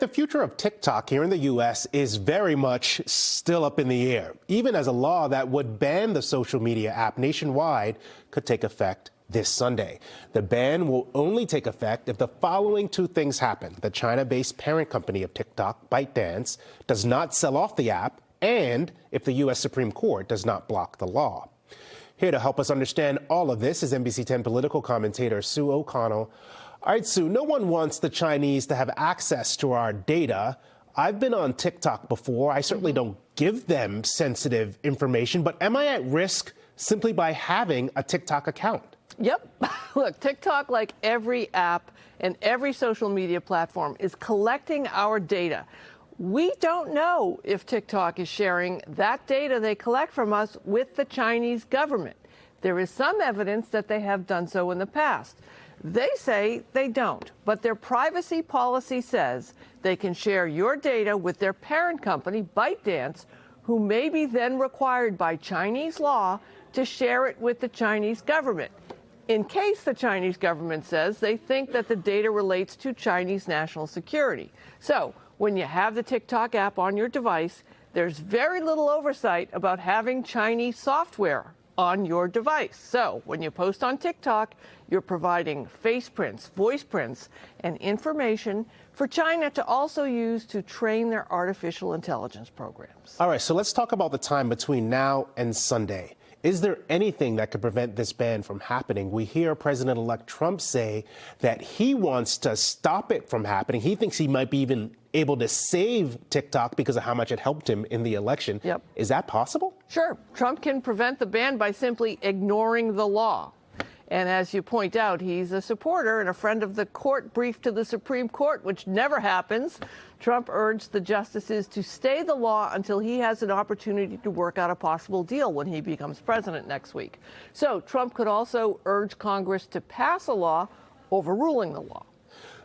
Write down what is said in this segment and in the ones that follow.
The future of TikTok here in the U.S. is very much still up in the air, even as a law that would ban the social media app nationwide could take effect this Sunday. The ban will only take effect if the following two things happen. The China-based parent company of TikTok, ByteDance, does not sell off the app, and if the U.S. Supreme Court does not block the law. Here to help us understand all of this is NBC 10 political commentator Sue O'Connell. All right, Sue, no one wants the Chinese to have access to our data. I've been on TikTok before. I certainly don't give them sensitive information, but am I at risk simply by having a TikTok account? Yep. Look, TikTok, like every app and every social media platform, is collecting our data. We don't know if TikTok is sharing that data they collect from us with the Chinese government. There is some evidence that they have done so in the past. They say they don't, but their privacy policy says they can share your data with their parent company, ByteDance, who may be then required by Chinese law to share it with the Chinese government, in case the Chinese government says they think that the data relates to Chinese national security. So when you have the TikTok app on your device, there's very little oversight about having Chinese software on your device. So when you post on TikTok, you're providing face prints, voice prints, and information for China to also use to train their artificial intelligence programs. All right, so let's talk about the time between now and Sunday. Is there anything that could prevent this ban from happening? We hear President-elect Trump say that he wants to stop it from happening. He thinks he might be even able to save TikTok because of how much it helped him in the election. Yep. Is that possible? Sure. Trump can prevent the ban by simply ignoring the law. And as you point out, he's a supporter and a friend of the court brief to the Supreme Court, which never happens. Trump urged the justices to stay the law until he has an opportunity to work out a possible deal when he becomes president next week. So Trump could also urge Congress to pass a law overruling the law.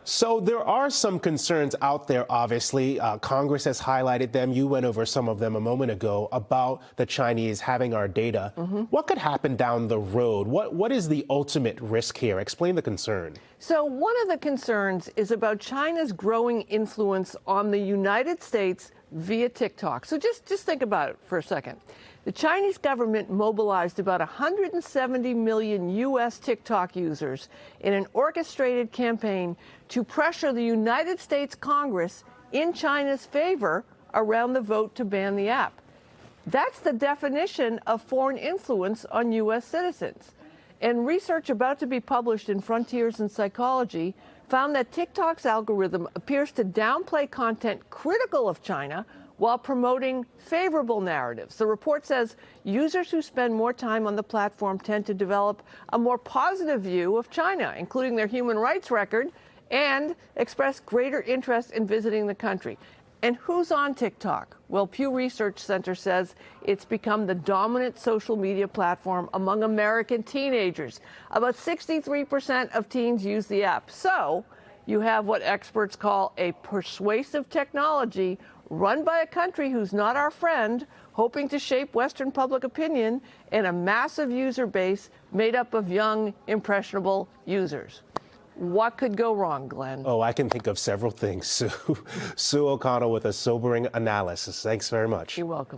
So there are some concerns out there, obviously. Congress has highlighted them. You went over some of them a moment ago about the Chinese having our data. What could happen down the road? What is the ultimate risk here? Explain the concern. So one of the concerns is about China's growing influence on the United States via TikTok. So just think about it for a second. The Chinese government mobilized about 170 million U.S. TikTok users in an orchestrated campaign to pressure the United States Congress in China's favor around the vote to ban the app. That's the definition of foreign influence on U.S. citizens. And research about to be published in Frontiers in Psychology found that TikTok's algorithm appears to downplay content critical of China while promoting favorable narratives. The report says users who spend more time on the platform tend to develop a more positive view of China, including their human rights record, and express greater interest in visiting the country. And who's on TikTok? Well, Pew Research Center says it's become the dominant social media platform among American teenagers. About 63% of teens use the app. So you have what experts call a persuasive technology run by a country who's not our friend, hoping to shape Western public opinion, and a massive user base made up of young, impressionable users. What could go wrong, Glenn? Oh, I can think of several things. Sue O'Connell with a sobering analysis. Thanks very much. You're welcome.